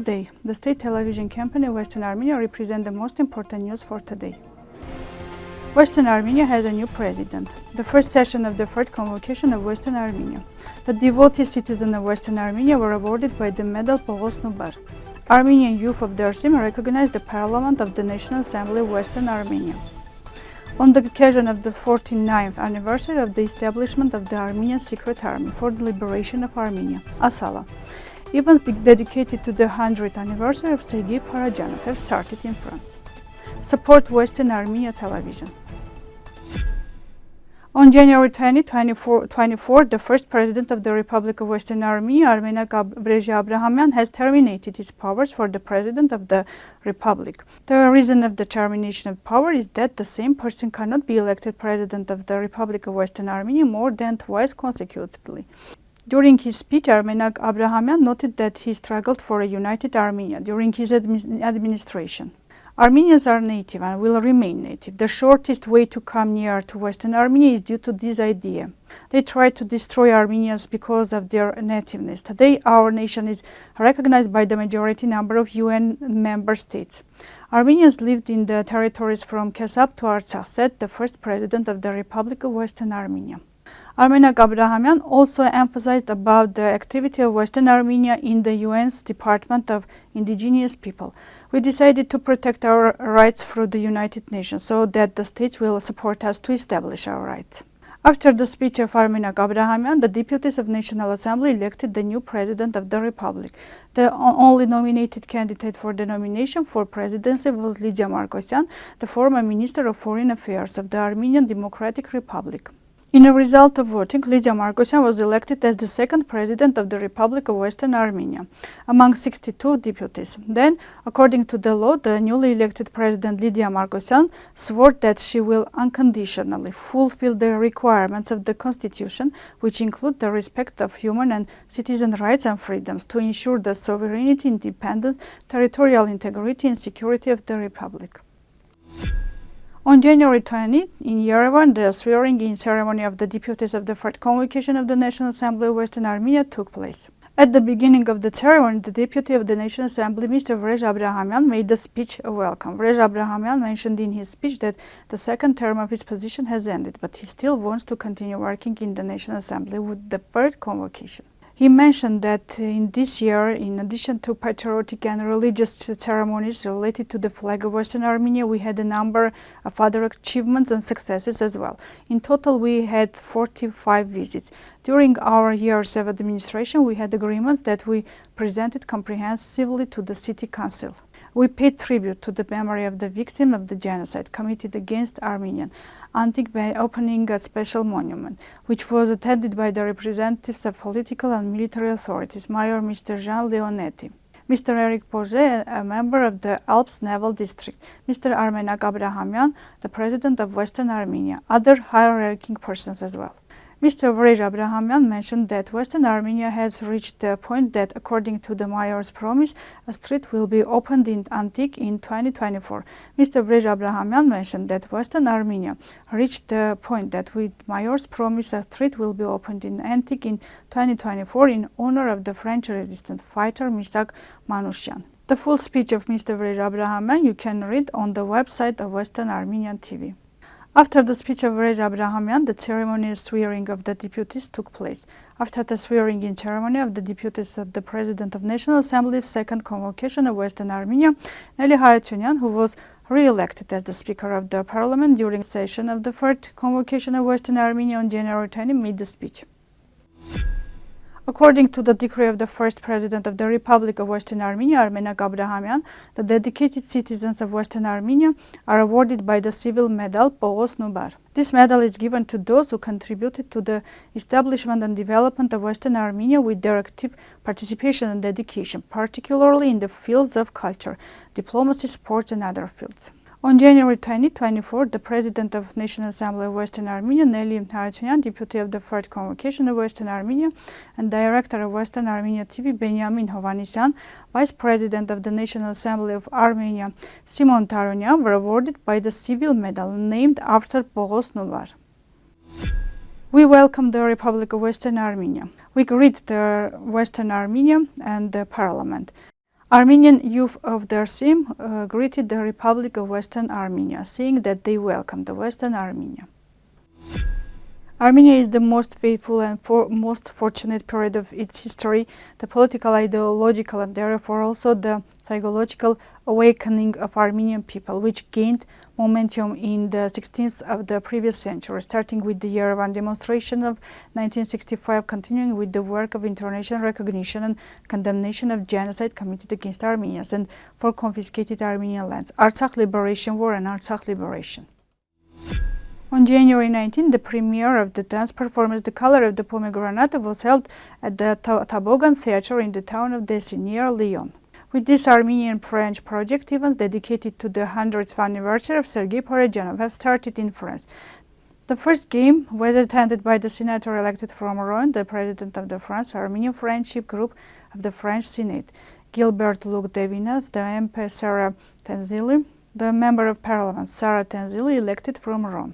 Today, the state television company Western Armenia represents the most important news for today. Western Armenia has a new president. The first session of the third convocation of Western Armenia. The devotee citizens of Western Armenia were awarded by the medal Poghos Nubar. Armenian youth of Dersim recognized the parliament of the National Assembly of Western Armenia. On the occasion of the 49th anniversary of the establishment of the Armenian Secret Army for the Liberation of Armenia, ASALA, events dedicated to the 100th anniversary of Sergey Parajanov have started in France. Support Western Armenia television. On January 20, 2024, the first president of the Republic of Western Armenia, Armine Abrahamian, has terminated his powers for the president of the Republic. The reason of the termination of power is that the same person cannot be elected president of the Republic of Western Armenia more than twice consecutively. During his speech, Armine Abrahamian noted that he struggled for a united Armenia during his administration. Armenians are native and will remain native. The shortest way to come near to Western Armenia is due to this idea. They tried to destroy Armenians because of their nativeness. Today, our nation is recognized by the majority number of UN member states. Armenians lived in the territories from Kesap to Artsakh, said the first president of the Republic of Western Armenia. Armine Abrahamian also emphasized about the activity of Western Armenia in the UN's Department of Indigenous People. We decided to protect our rights through the United Nations so that the states will support us to establish our rights. After the speech of Armine Abrahamian, the deputies of National Assembly elected the new president of the Republic. The only nominated candidate for the nomination for presidency was Lidia Markosyan, the former Minister of Foreign Affairs of the Armenian Democratic Republic. In a result of voting, Lidia Markosyan was elected as the second president of the Republic of Western Armenia, among 62 deputies. Then, according to the law, the newly elected president Lidia Markosyan swore that she will unconditionally fulfill the requirements of the constitution, which include the respect of human and citizen rights and freedoms, to ensure the sovereignty, independence, territorial integrity and security of the Republic. On January 20, in Yerevan, the swearing-in ceremony of the deputies of the third convocation of the National Assembly of Western Armenia took place. At the beginning of the ceremony, the deputy of the National Assembly, Mr. Vrej Abrahamian, made a speech of welcome. Vrej Abrahamian mentioned in his speech that the second term of his position has ended, but he still wants to continue working in the National Assembly with the third convocation. He mentioned that in this year, in addition to patriotic and religious ceremonies related to the flag of Western Armenia, we had a number of other achievements and successes as well. In total, we had 45 visits. During our years of administration, we had agreements that we presented comprehensively to the City Council. We paid tribute to the memory of the victim of the genocide committed against Armenian Antic by opening a special monument, which was attended by the representatives of political and military authorities, Mayor Mr. Jean Leonetti, Mr. Eric Poget, a member of the Alps Naval District, Mr. Armine Abrahamian, the president of Western Armenia, other high-ranking persons as well. Mr. Vrej Abrahamian mentioned that Western Armenia has reached the point that, according to the mayor's promise, a street will be opened in Antic in 2024. Mr. Vrej Abrahamian mentioned that Western Armenia reached the point that, with mayor's promise, a street will be opened in Antic in 2024 in honor of the French resistance fighter Misak Manusyan. The full speech of Mr. Vrej Abrahamian you can read on the website of Western Armenian TV. After the speech of Vrej Abrahamian, the ceremonial swearing of the deputies took place. After the swearing-in ceremony of the deputies of the President of National Assembly's second convocation of Western Armenia, Nelly Hayatyunyan, who was re-elected as the Speaker of the Parliament during the session of the third convocation of Western Armenia on January 20, made the speech. According to the decree of the first president of the Republic of Western Armenia, Armine Abrahamian, the dedicated citizens of Western Armenia are awarded by the civil medal Poghos Nubar. This medal is given to those who contributed to the establishment and development of Western Armenia with their active participation and dedication, particularly in the fields of culture, diplomacy, sports and other fields. On January 2024, the President of National Assembly of Western Armenia, Nelly Hayatyunyan, Deputy of the Third Convocation of Western Armenia, and Director of Western Armenia TV, Benjamin Hovanesyan, Vice President of the National Assembly of Armenia, Simon Taronyan, were awarded by the Civil Medal named after Poghos Nubar. We welcome the Republic of Western Armenia. We greet the Western Armenia and the Parliament. Armenian youth of Dersim greeted the Republic of Western Armenia, saying that they welcome the Western Armenia. Armenia is the most faithful and most fortunate period of its history, the political, ideological, and therefore also the psychological awakening of Armenian people, which gained momentum in the 16th of the previous century, starting with the Yerevan demonstration of 1965, continuing with the work of international recognition and condemnation of genocide committed against Armenians and for confiscated Armenian lands, Artsakh Liberation War and Artsakh Liberation. On January 19, the premiere of the dance performance The Color of the Pomegranate was held at the Toboggan Theatre in the town of Devotee near Lyon. With this Armenian-French project, events dedicated to the 100th anniversary of Sergey Parajanov have started in France. The first game was attended by the senator elected from Rhône, the president of the France-Armenian Friendship Group of the French Senate, Gilbert Luc Devinas, the MP Sarah Tenzili, the member of parliament Sarah Tenzili, elected from Rhône.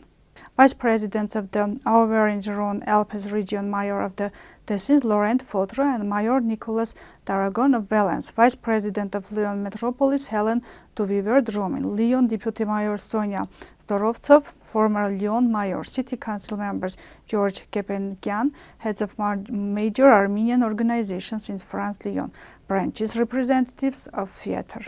Vice presidents of the Auvergne-Rhône-Alpes region, Mayor of the Tessin, Laurent Fautre, and Mayor Nicolas Daragon of Valence, Vice President of Lyon Metropolis, Helen Duvivier-Dromin, Lyon Deputy Mayor Sonia Zdorovtsov, former Lyon Mayor, City Council members George Kepenkian, heads of major Armenian organizations in France, Lyon, branches, representatives of theater.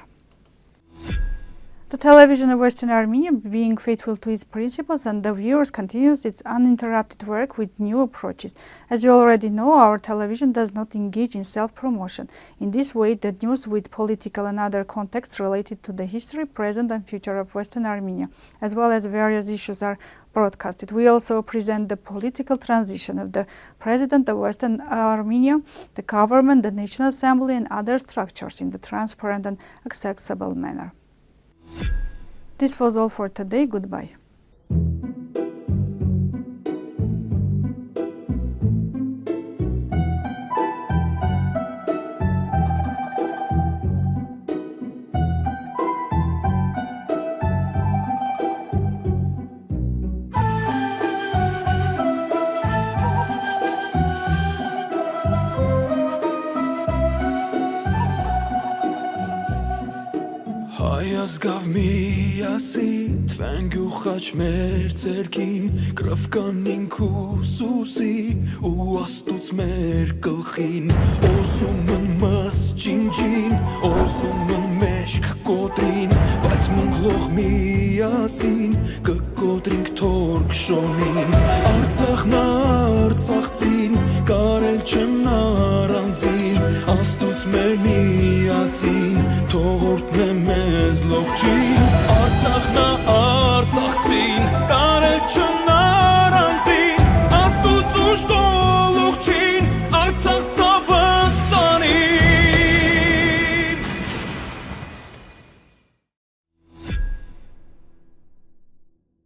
The television of Western Armenia, being faithful to its principles and the viewers, continues its uninterrupted work with new approaches. As you already know, our television does not engage in self-promotion. In this way, the news with political and other contexts related to the history, present and future of Western Armenia, as well as various issues, are broadcasted. We also present the political transition of the President of Western Armenia, the government, the National Assembly, and other structures in the transparent and accessible manner. This was all for today. Goodbye. Ազգավ միասի թվենք ու խաչ մեր ձերքին կրվկանին քուսուսի ու աստուց մեր գլխին օսում են մս ջինջին օսում են մեջք կոտրին բայց մնգլող միասին կկոտրինք թորք շոնին Արցախն արցախցին կարել չեն առանձին աստուց մեր միածին թողորտն է մեզ լողջին